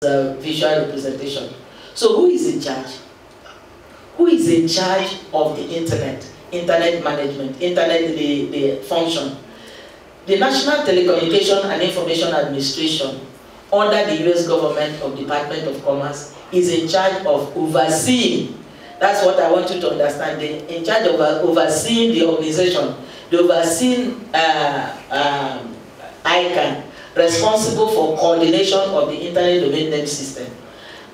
visual representation. So who is in charge? Who is in charge of the internet management, the function? The National Telecommunication and Information Administration, under the US government of Department of Commerce, is in charge of overseeing. That's what I want you to understand. They're in charge of overseeing the organization, the overseeing ICANN, responsible for coordination of the Internet Domain Name System.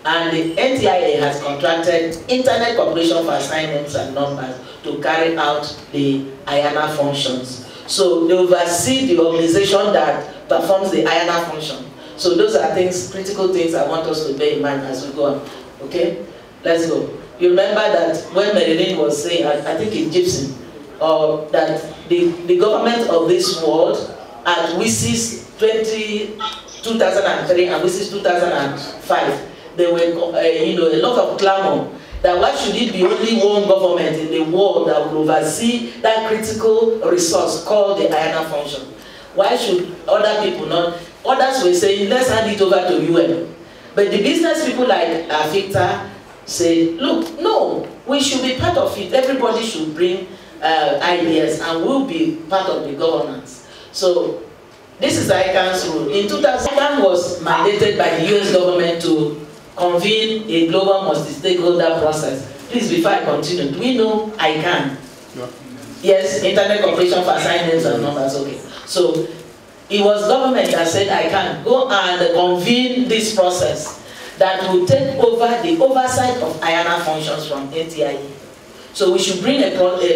And the NTIA has contracted Internet Corporation for Assigned Names and Numbers to carry out the IANA functions. So they oversee the organization that performs the IANA function. So those are things, critical things I want us to bear in mind as we go on. Okay, let's go. You remember that when Marilyn was saying, I think in Jimson, that the government of this world at WSIS 2003 and WSIS 2005, there were a lot of clamor that why should it be only one government in the world that will oversee that critical resource called the IANA function? Why should other people not? Others were saying, let's hand it over to UN. But the business people like AfICTA say, look, no, we should be part of it. Everybody should bring ideas and we'll be part of the governance. So this is ICANN's rule. In 2000, ICANN was mandated by the US government to convene a global multi-stakeholder process. Please, before I continue, do we know ICANN? Yeah. Yes, Internet Corporation for Assigned Names and Numbers, okay. So it was government that said ICANN, go and convene this process that will take over the oversight of IANA functions from NTIA. So we should bring a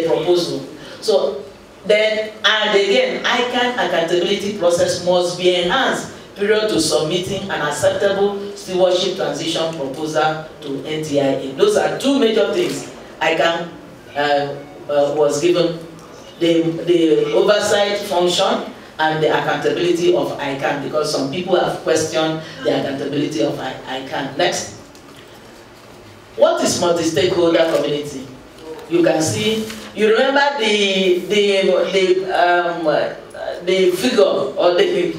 proposal. So then, and again, ICANN accountability process must be enhanced prior to submitting an acceptable stewardship transition proposal to NTIA. Those are two major things ICANN was given: the oversight function and the accountability of ICANN, because some people have questioned the accountability of ICANN. Next. What is multi-stakeholder community? You can see, you remember the figure or the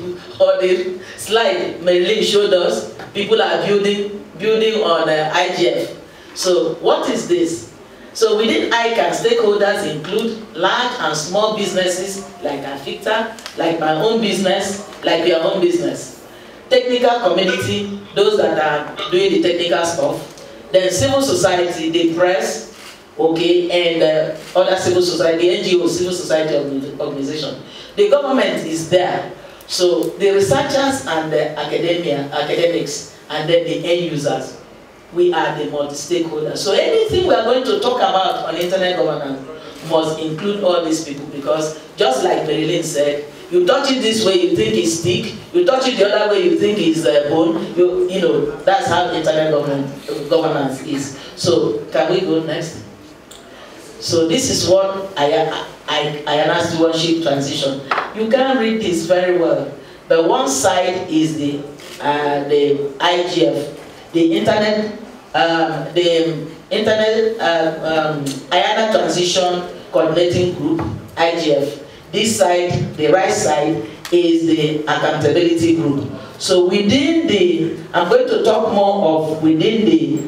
slide Marilyn showed us. People are building on IGF. So what is this? So within ICANN, stakeholders include large and small businesses like AfICTA, like my own business, like your own business. Technical community, those that are doing the technical stuff. Then civil society, the press, okay, and other civil society, NGOs, civil society organization. The government is there. So the researchers and the academics, and then the end users. We are the multi-stakeholders. So anything we are going to talk about on internet governance must include all these people, because just like Marilyn said, you touch it this way, you think it's stick. You touch it the other way, you think it's bone. You know, that's how internet governance is. So can we go next? So this is what IANA stewardship transition. You can read this very well. But one side is the IGF. The internet IANA transition coordinating group, IGF. This side, the right side, is the accountability group. So within the, I'm going to talk more of within the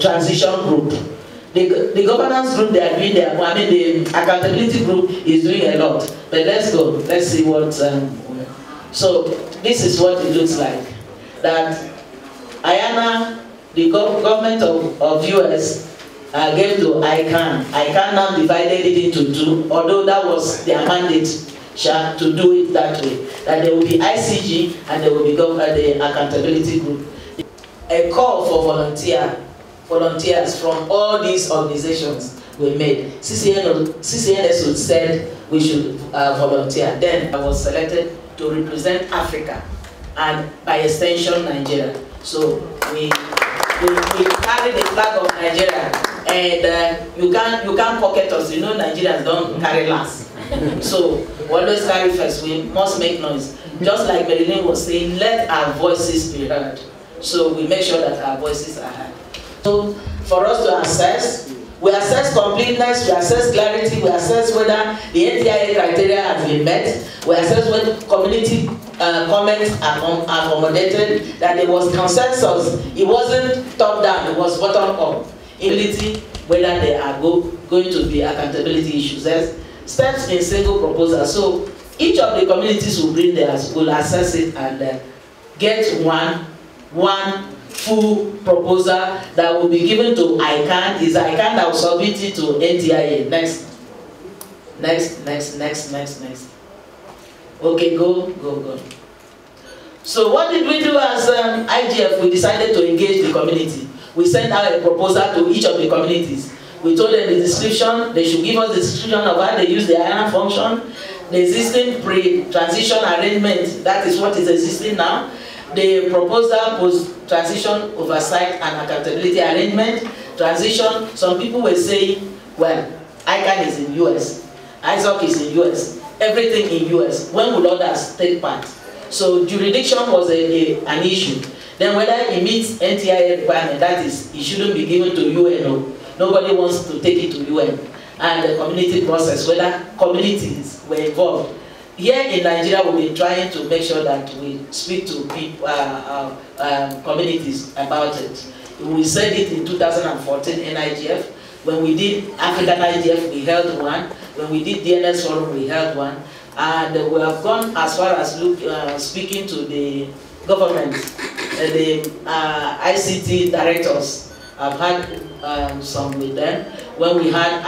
transition group. The governance group, they are doing their, I mean the accountability group is doing a lot. But let's go, let's see what, so this is what it looks like. That IANA, the government of US gave to ICANN. ICANN now divided it into two, although that was their mandate to do it that way. That there will be ICG and there will be the accountability group. A call for volunteers from all these organizations were made. CCNS said we should volunteer. Then I was selected to represent Africa and by extension Nigeria. So we carry the flag of Nigeria, and you can't pocket us. You know Nigerians don't carry last. So we always carry first. We must make noise. Just like Marilyn was saying, let our voices be heard. So we make sure that our voices are heard. So for us to assess We assess completeness, we assess clarity, we assess whether the NTIA criteria has been met, we assess whether community comments are accommodated, that there was consensus. It wasn't top down, it was bottom up. Ability, whether there are going to be accountability issues. There's steps in single proposal. So each of the communities will bring theirs, will assess it and get one full proposal that will be given to ICANN. Is ICANN that will submit it to NTIA. Next. Okay, go. So what did we do as IGF? We decided to engage the community. We sent out a proposal to each of the communities. We told them the description, they should give us the description of how they use the IANA function, the existing pre-transition arrangement, that is what is existing now, the proposal post-transition oversight and accountability arrangement, transition. Some people were saying, well, ICANN is in US, ISOC is in US, everything in US. When will others take part? So jurisdiction was an issue. Then whether it meets NTIA requirement, that is, it shouldn't be given to UNO. Nobody wants to take it to UN. And the community process, whether communities were involved. Here in Nigeria, we've been trying to make sure that we speak to people, communities about it. We said it in 2014 NIGF. When we did African IGF, we held one. When we did DNS Forum, we held one. And we have gone as far as speaking to the government, the ICT directors. I've had some with them. When we had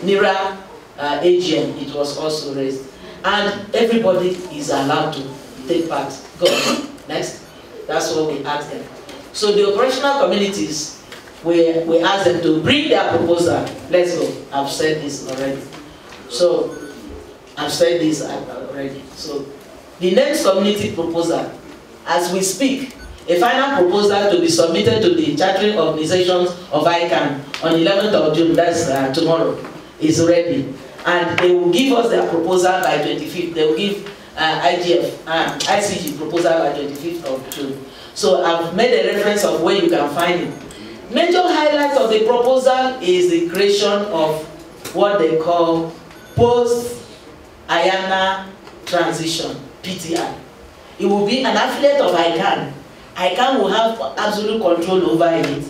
NIRA AGM, it was also raised. And everybody is allowed to take part. Go on. Next. That's what we asked them. So the operational communities, we asked them to bring their proposal. Let's go. I've said this already. So, I've said this already. So, the next community proposal, as we speak, a final proposal to be submitted to the chartering organizations of ICANN on 11th of June, that's tomorrow, is ready. And they will give us their proposal by 25th. They will give IGF, ICG proposal by 25th of June. So I've made a reference of where you can find it. Major highlights of the proposal is the creation of what they call post-IANA transition, PTI. It will be an affiliate of ICANN. ICANN will have absolute control over it.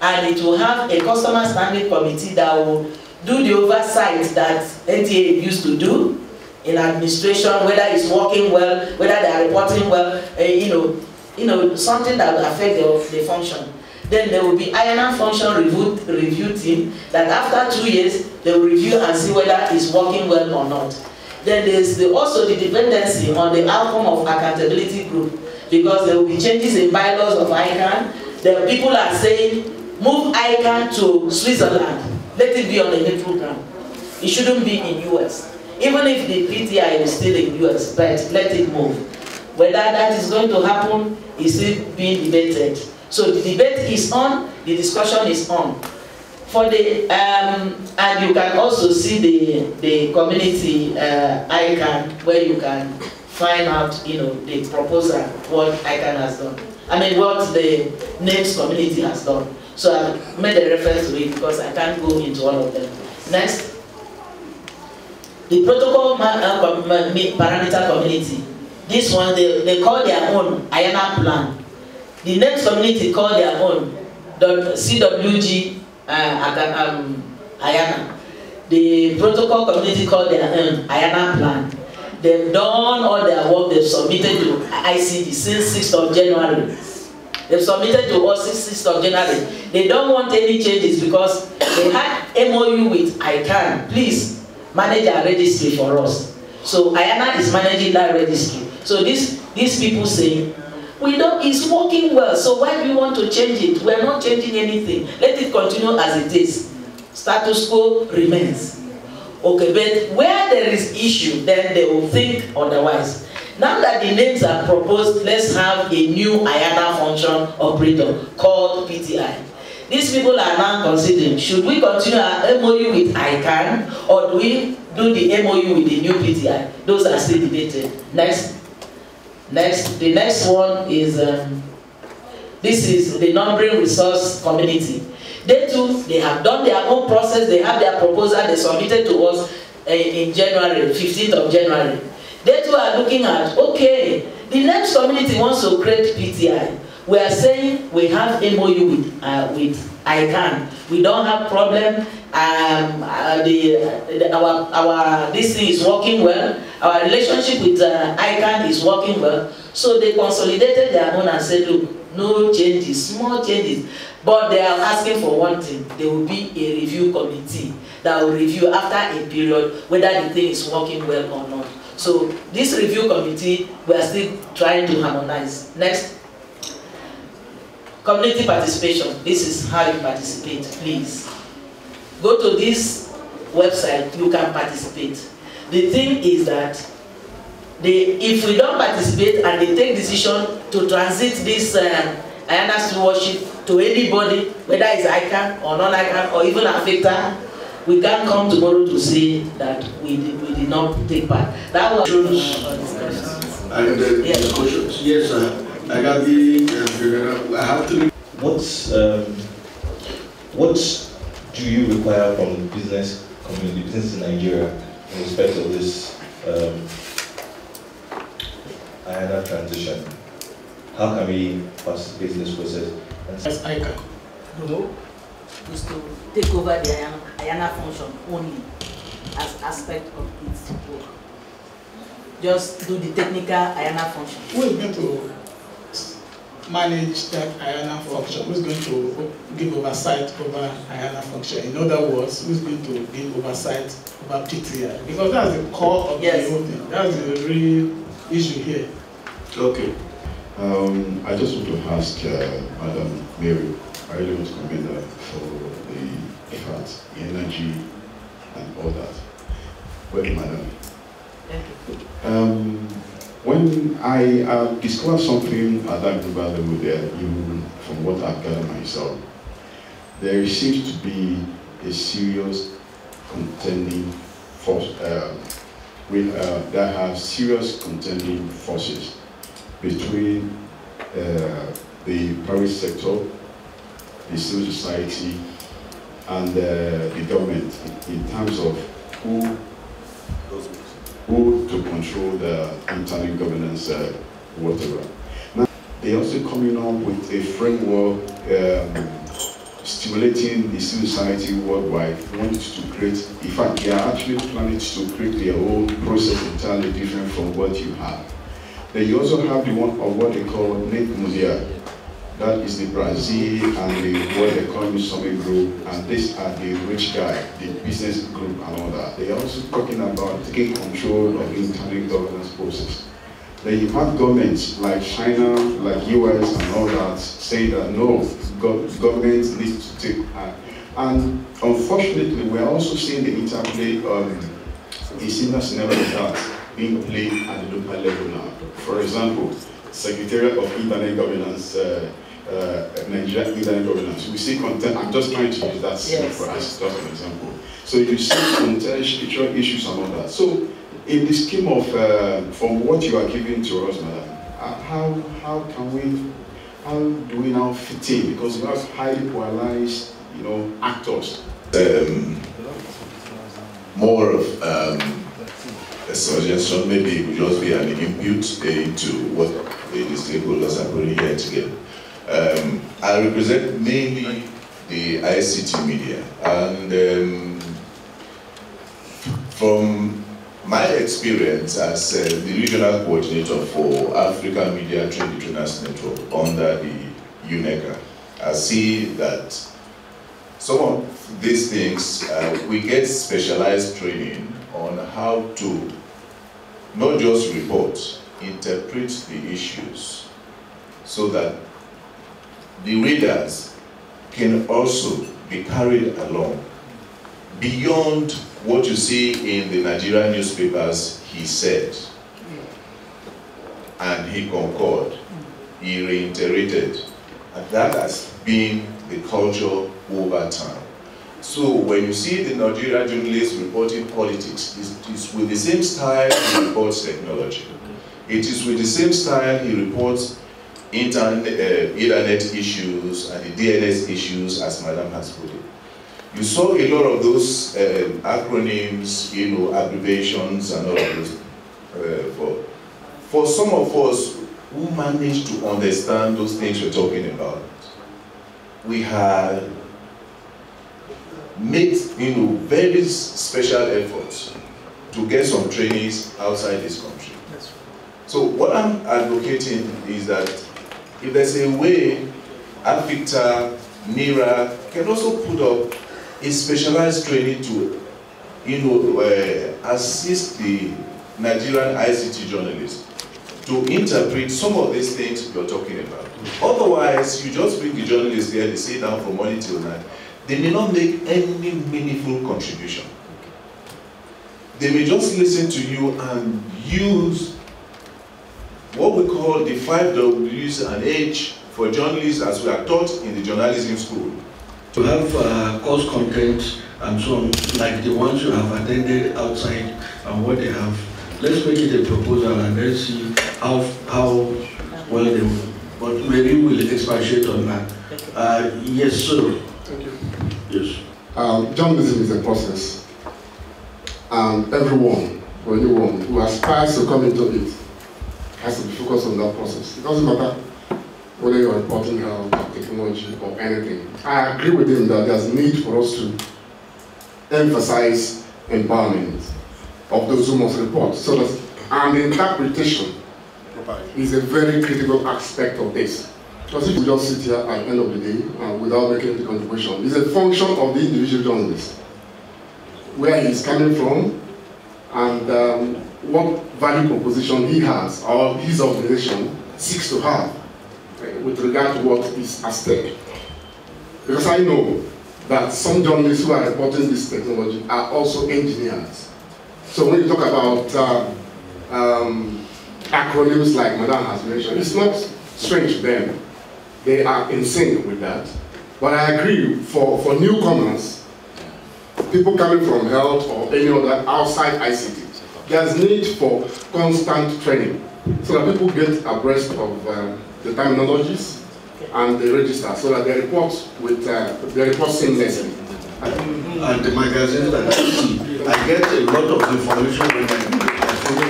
And it will have a customer standing committee that will do the oversight that NTA used to do in administration, whether it's working well, whether they are reporting well, something that will affect the function. Then there will be IANA function review team that after 2 years, they will review and see whether it's working well or not. Then there's also the dependency on the outcome of accountability group, because there will be changes in bylaws of ICANN. The people are saying, move ICANN to Switzerland. Let it be on a neutral ground. It shouldn't be in US. Even if the PTI is still in US, but let it move. Whether that is going to happen is still being debated. So the debate is on, the discussion is on. For the and you can also see the community ICANN, where you can find out the proposal, what ICANN has done. I mean what the NAMES community has done. So I made a reference to it because I can't go into all of them. Next. The protocol parameter community. This one, they call their own IANA plan. The next community call their own CWG IANA. The protocol community call their own IANA plan. They've done all their work, they've submitted to ICD since 6th of January. They've submitted to us since 6th of January. They don't want any changes because they had MOU with ICANN. Please manage our registry for us. So IANA is managing that registry. So these people say, it's working well, so why do you want to change it? We're not changing anything. Let it continue as it is. Status quo remains. Okay, but where there is issue, then they will think otherwise. Now that the names are proposed, let's have a new IANA function operator called PTI. These people are now considering, should we continue our MOU with ICANN or do we do the MOU with the new PTI? Those are still debated. Next. The next one is This is the numbering resource community. They too, they have done their own process. They have their proposal. They submitted to us in January, 15th of January. They too are looking at, okay, the next community wants to create PTI. We are saying we have MOU with ICANN. We don't have problem. This thing is working well. Our relationship with ICANN is working well. So they consolidated their own and said, look, no changes, small changes. But they are asking for one thing. There will be a review committee that will review after a period whether the thing is working well or not. So this review committee, we are still trying to harmonize. Next. Community participation. This is how you participate, please. Go to this website, you can participate. The thing is that if we don't participate and they take decision to transit this IANA stewardship to anybody, whether it's ICANN or non-ICANN or even AfICTA, we can't come tomorrow to say that we did not take part. That was yes. Questions. Yes, I got the. I have to. What do you require from the business community, business in Nigeria, in respect of this IANA transition? How can we participate in this process? As ICANN. No, is to take over the IANA function only as aspect of its work. Just do the technical IANA function. Who is going to manage that IANA function? Who is going to give oversight over IANA function? In other words, who is going to give oversight over PTI? Because that's the core of the whole thing. That's the real issue here. Okay. I just want to ask Madam Mary, I really want to commend her for the effort, the energy, and all that. Well, Madam. Thank you. When I discovered something at that global level there, from what I've gathered myself, there seems to be a serious contending force. There are serious contending forces between the private sector, the civil society, and the government in terms of who to control the internal governance, whatever. Now, they also coming up with a framework stimulating the civil society worldwide, wanted to create, in fact, they are actually planning to create their own process entirely different from what you have. Then you also have the one of what they call Net Mundial. That is the Brazil and the World Economic Summit group, and these are the rich guy, the business group and all that. They are also talking about taking control of the internal governance process. Then you have governments like China, like US and all that, saying that no, government needs to take and unfortunately, we are also seeing the interplay of a similar scenario like that being played at the local level now. For example, Secretariat of Internet Governance, Nigeria Internet Governance. We see content. I'm just trying to use that for as just an example. So you see contextual issues and all that. So in the scheme of from what you are giving to us, madam, how do we now fit in? Because we have highly polarized, actors. More of a suggestion, maybe it would just be an input into what the stakeholders are putting here together. I represent mainly the ICT media, and from my experience as the regional coordinator for Africa Media Trade Trainers Network under the UNECA, I see that some of these things, we get specialized training on how to not just report, interpret the issues so that the readers can also be carried along beyond what you see in the Nigerian newspapers. He said, and he concurred, he reiterated, and that has been the culture over time. So when you see the Nigerian journalists reporting politics, it's with the same style he reports technology. It is with the same style he reports internet issues and the DNS issues, as Madam has put it. You saw a lot of those acronyms, abbreviations and all of those. For some of us who managed to understand those things we're talking about, we had made very special efforts to get some trainees outside this country. So what I'm advocating is that if there's a way AfICTA, NIRA can also put up a specialized training to assist the Nigerian ICT journalists to interpret some of these things you're talking about. Otherwise, you just bring the journalists there, they sit down from morning till night. They may not make any meaningful contribution. They may just listen to you and use what we call the 5 W's and H for journalists as we are taught in the journalism school. To have course content and so on, like the ones you have attended outside and what they have, let's make it a proposal and let's see how well they will. But maybe we'll expatiate on that. Yes, sir. Thank you. Yes. Journalism is a process, and everyone or anyone who aspires to come into it has to be focused on that process. It doesn't matter whether you're reporting health, technology, or anything. I agree with him that there's a need for us to emphasize empowerment of those who must report. So that, and the interpretation is a very critical aspect of this. Because if you just sit here at the end of the day without making the contribution, it's a function of the individual journalist, where he's coming from and what value proposition he has or his organization seeks to have with regard to what is at stake. Because I know that some journalists who are reporting this technology are also engineers. So when you talk about acronyms like Madam has mentioned, it's not strange to them. They are in sync with that. But I agree, for newcomers, people coming from health or any other outside ICT, there's need for constant training so that people get abreast of the terminologies and the register so that they report seamlessly. And the magazines that I see, I get a lot of information when I follow.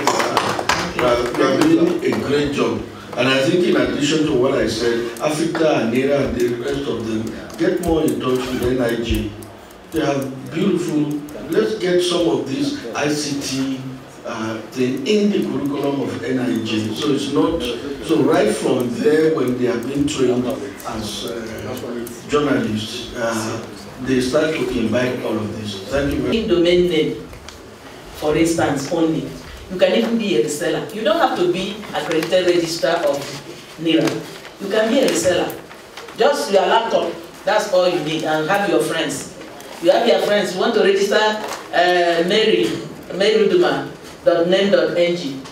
You are doing a great job. And I think in addition to what I said, AfICTA and NIRA and the rest of them, get more in touch with NIJ. They have beautiful, let's get some of these ICT thing in the curriculum of NIJ. So it's not, so right from there when they have been trained as journalists, they start to invite all of this. Thank you very much. In domain name, for instance, only. You can even be a reseller. You don't have to be accredited registrar of NIRA. You can be a reseller. Just your laptop, that's all you need, and have your friends. You have your friends, you want to register maryduma.name.ng.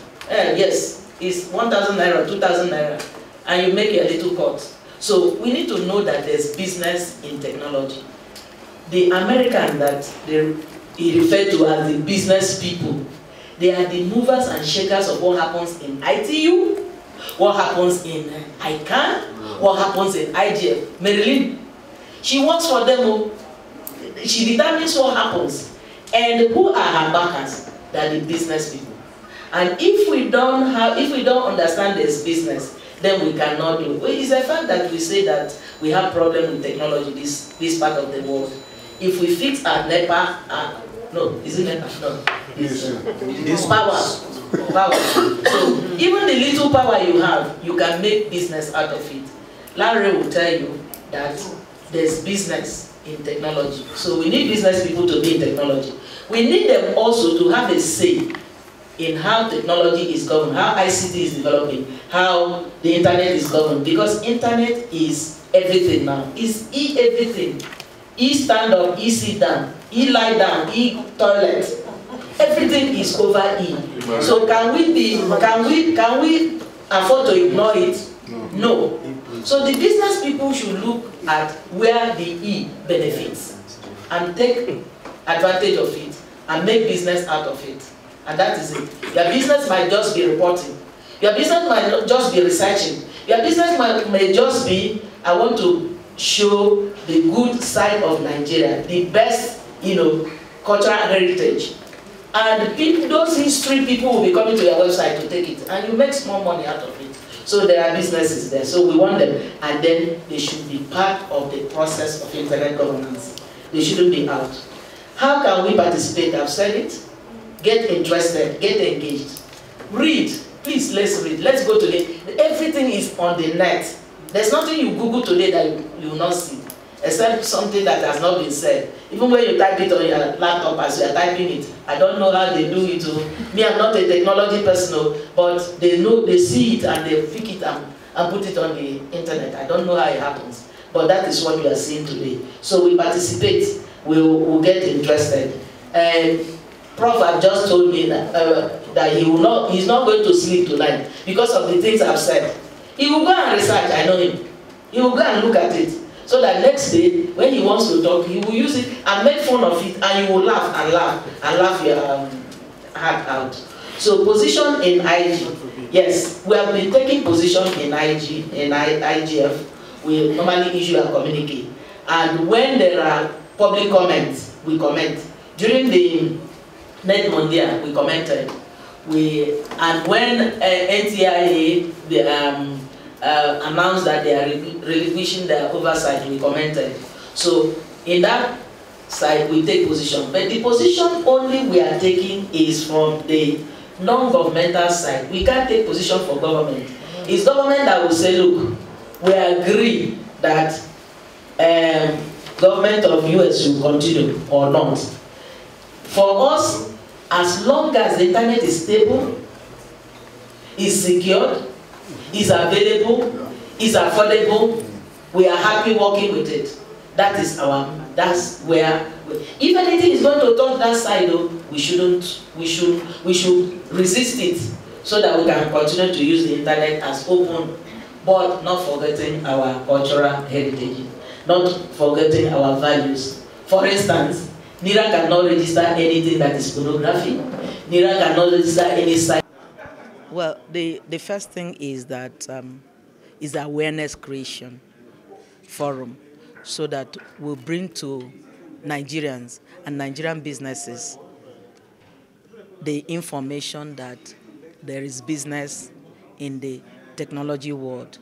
Yes, it's 1,000 naira, 2,000 naira, and you make your little cut. So we need to know that there's business in technology. The American that he referred to as the business people, they are the movers and shakers of what happens in ITU, what happens in ICANN, what happens in IGF. Marilyn, she works for them. She determines what happens. And who are her backers? They are the business people. And if we don't understand this business, then we cannot do. It's a fact that we say that we have problems with technology this part of the world. If we fix our NEPA, no, is it NEPA? No. It's power. So even the little power you have, you can make business out of it. Larry will tell you that there's business in technology. So we need business people to be in technology. We need them also to have a say in how technology is governed, how ICT is developing, how the internet is governed. Because internet is everything now. It's everything. Stand up, sit down, lie down, toilet. Everything is over E. So can we afford to ignore it? No. So the business people should look at where the E benefits and take advantage of it and make business out of it. And that is it. Your business might just be reporting. Your business might not just be researching. Your business may just be, I want to show the good side of Nigeria, the best, cultural heritage. And people, those history people will be coming to your website to take it, and you make small money out of it. So there are businesses there. So we want them, and then they should be part of the process of internet governance. They shouldn't be out. How can we participate? I've said it. Get interested, get engaged. Read. Please, let's read. Let's go today. Everything is on the net. There's nothing you Google today that you will not see, except something that has not been said. Even when you type it on your laptop as you are typing it, I don't know how they do it. Me, I'm not a technology person, but they know, they see it and they pick it and put it on the internet. I don't know how it happens, but that is what we are seeing today. So we participate. We'll get interested. And Prof have just told me that he's not going to sleep tonight because of the things I've said. He will go and research, I know him. He will go and look at it. So that next day, when he wants to talk, he will use it and make fun of it, and you will laugh and laugh and laugh your heart out. So position in IG. Yes, we have been taking position in IGF. We normally issue a communique. And when there are public comments, we comment. During the Net Mondial, we commented. And when NTIA announced that they are relinquishing their oversight, we commented. So in that side, we take position. But the position only we are taking is from the non-governmental side. We can't take position for government. It's government that will say, look, we agree that government of US will continue or not. For us, as long as the internet is stable, is secured, is available, is affordable, we are happy working with it. That's where, if anything is going to touch that side, though, we should resist it so that we can continue to use the internet as open, but not forgetting our cultural heritage, not forgetting our values. For instance, NIRA cannot register anything that is pornography. NIRA cannot register any site. Well, the first thing is that is awareness creation forum, so that we'll bring to Nigerians and Nigerian businesses the information that there is business in the technology world.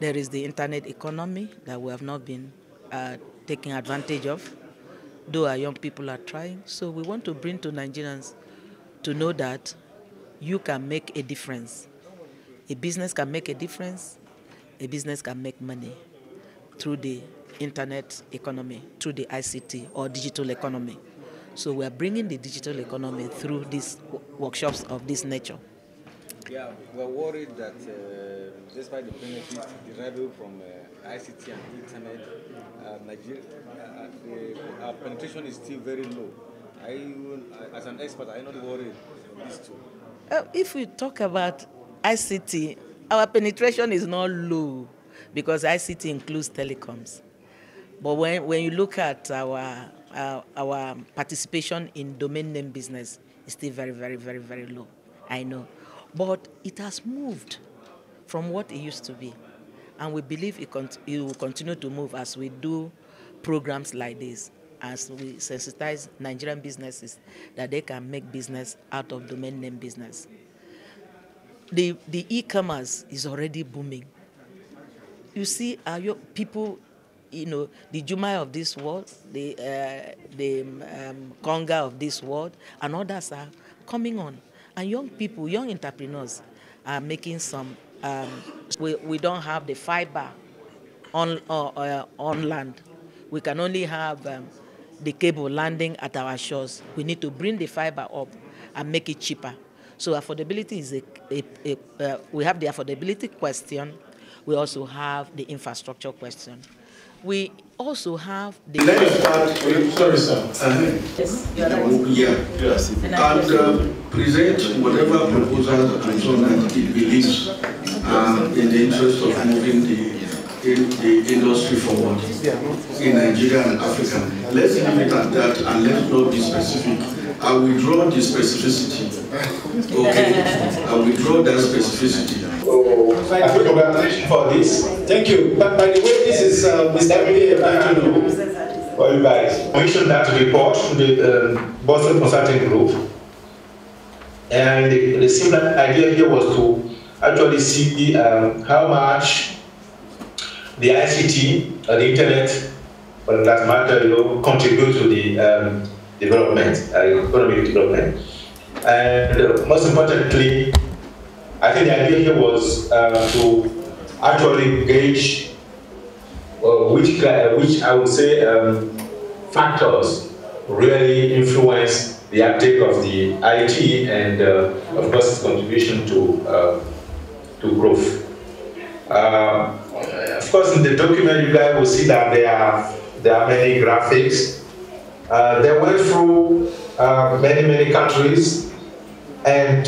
There is the internet economy that we have not been taking advantage of, though our young people are trying. So we want to bring to Nigerians to know that you can make a difference. A business can make a difference. A business can make money through the internet economy, through the ICT or digital economy. So we are bringing the digital economy through these workshops of this nature. Yeah, we're worried that despite the benefits derived from ICT and internet, our penetration is still very low. As an expert, I'm not worried about this too. If we talk about ICT, our penetration is not low because ICT includes telecoms. But when you look at our participation in domain name business, it's still very, very, very, very low. I know. But it has moved from what it used to be. And we believe it will continue to move as we do programs like this, as we sensitize Nigerian businesses that they can make business out of domain name business. The e-commerce is already booming. You see, people, the Juma of this world, the Conga of this world, and others are coming on. And young people, young entrepreneurs are making some, we don't have the fiber on land. We can only have the cable landing at our shores. We need to bring the fiber up and make it cheaper. So affordability is we have the affordability question. We also have the infrastructure question. We also have the... Let's start. Sorry, sir. Yes. And present whatever proposals and so on that it believes in the interest of moving the industry forward in Nigeria and Africa. Let's leave it at that and let's not be specific I withdraw the specificity. Okay, I withdraw that specificity. I feel congratulations for this. Thank you. But by the way, this is Mr. B. Well, you guys, commissioned that report to the Boston Consulting Group. And the simple idea here was to actually see how much the ICT, the internet, for that matter, contribute to the development, economic development. And most importantly, I think the idea here was to actually gauge which I would say factors really influence the uptake of the IT and of course its contribution to growth. Of course, in the document you guys will see that there are many graphics. They went through many countries, and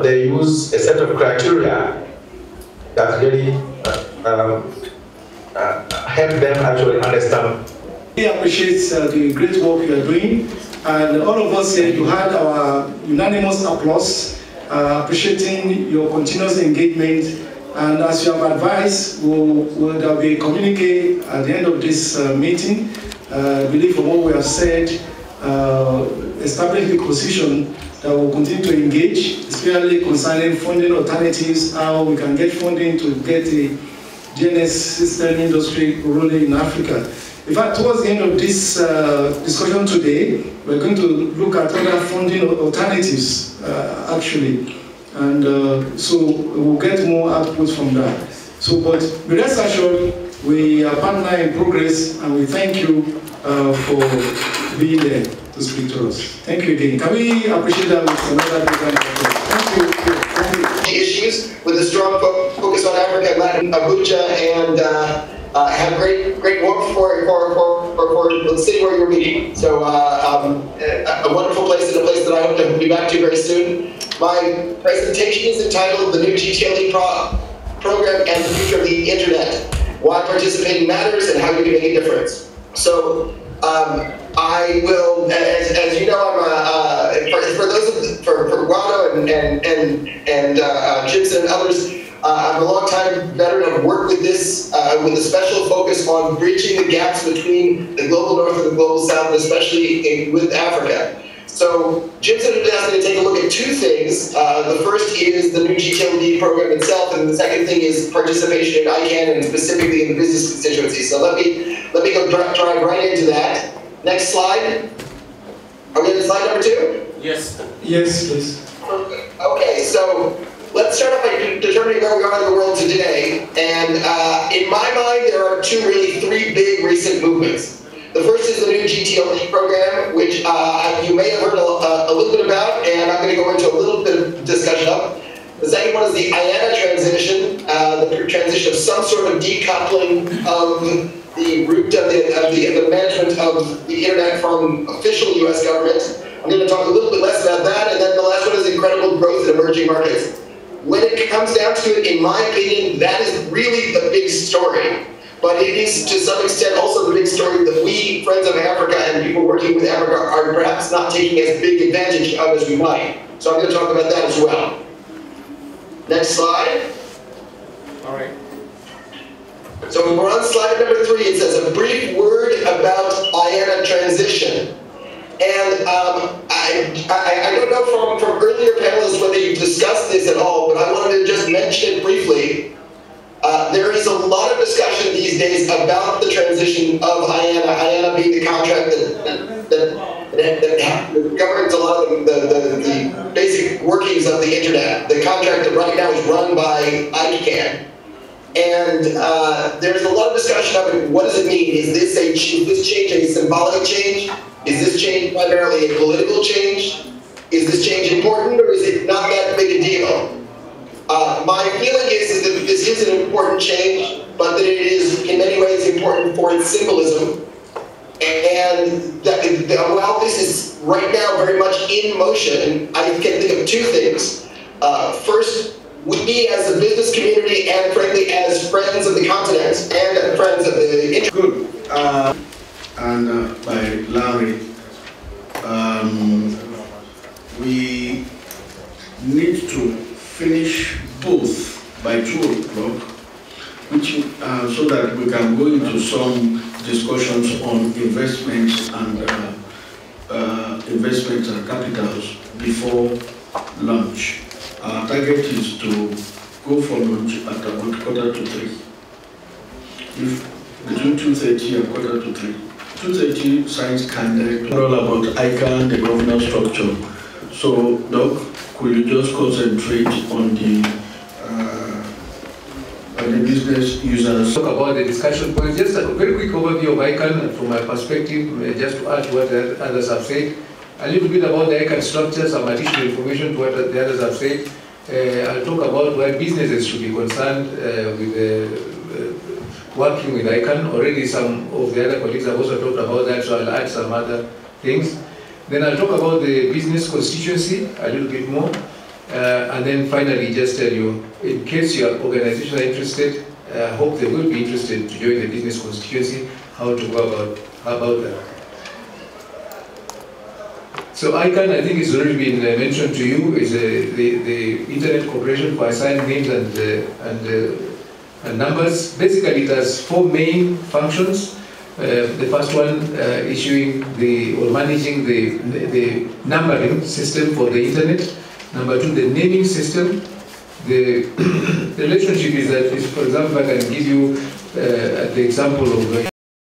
they use a set of criteria that really help them actually understand. We appreciate the great work you are doing, and all of us here, you had our unanimous applause, appreciating your continuous engagement. And as you have advised, there will be a communique at the end of this meeting. I believe from what we have said, establish the position that will continue to engage, especially concerning funding alternatives, how we can get funding to get the DNS system industry rolling in Africa. In fact, towards the end of this discussion today, we're going to look at other funding alternatives, actually. And so we'll get more output from that. So, but be rest assured, we are partner in progress, and we thank you for being there to speak to us. Thank you again. Can we appreciate that with another program? Thank you. Thank you. Issues with a strong focus on Africa and Latin Abuja, and have great work for the city where you're meeting. So a wonderful place and a place that I hope to be back to very soon. My presentation is entitled "The New GTLD Program and the Future of the Internet: Why Participating Matters and How You Can Make a Difference." So I will, as you know, I'm for those for Guado and Jimson and others. I'm a long-time veteran of work with this, with a special focus on bridging the gaps between the global north and the global south, and especially with Africa. So Jimson asked me to take a look at two things. The first is the new GTLD program itself, and the second thing is participation in ICANN, and specifically in the business constituency. So let me go drive right into that. Next slide. Are we on slide number 2? Yes. Yes, please. Okay, so let's start off by determining where we are in the world today. And in my mind, there are three big recent movements. The first is the new GTLD program, which you may have heard a little bit about, and I'm going to go into a little bit of discussion of. The second one is the IANA transition, the transition of some sort of decoupling of the root of the management of the internet from official U.S. government. I'm going to talk a little bit less about that, and then the last one is incredible growth in emerging markets. When it comes down to it, in my opinion, that is really the big story. But it is, to some extent, also the big story that we, Friends of Africa, and people working with Africa, are perhaps not taking as big advantage of as we might. So I'm going to talk about that as well. Next slide. All right. So we're on slide number 3. It says a brief word about IANA transition. And I don't know from earlier panelists whether you've discussed this at all, but I wanted to just mention it briefly. There is a lot of discussion these days about the transition of IANA, IANA being the contract that governs a lot of the basic workings of the internet. The contract that right now is run by ICANN. And there's a lot of discussion of what does it mean? Is this change a symbolic change? Is this change primarily a political change? Is this change important, or is it not that big a deal? My feeling is that this is an important change, but that it is in many ways important for its symbolism. And that while this is right now very much in motion, I can think of two things. First, we as a business community and frankly as friends of the continent and friends of the internet. Good. And by Larry. we need to finish both by 2 o'clock, which so that we can go into some discussions on investments and investments and capitals before lunch. Our target is to go for lunch at about 2:45. If between 2:30 and 2:45. 2:30 science conduct all about ICANN and the governance structure. So, Doc, could you just concentrate on the business users? Talk about the discussion points. Just a very quick overview of ICANN from my perspective, just to add to what the others have said. A little bit about the ICANN structure, some additional information to what the others have said. I'll talk about where businesses should be concerned with working with ICANN. Already some of the other colleagues have also talked about that, so I'll add some other things. Then I'll talk about the business constituency a little bit more. And then finally, just tell you, in case your organization are interested, I hope they will be interested to join the business constituency, how to go about that. So ICANN, I think, has already been mentioned to you, is the Internet Corporation for Assigned Names and Numbers. Basically, it has 4 main functions. The first one, issuing or managing the numbering system for the Internet. Number 2, the naming system. The relationship is that, for example, I can give you the example of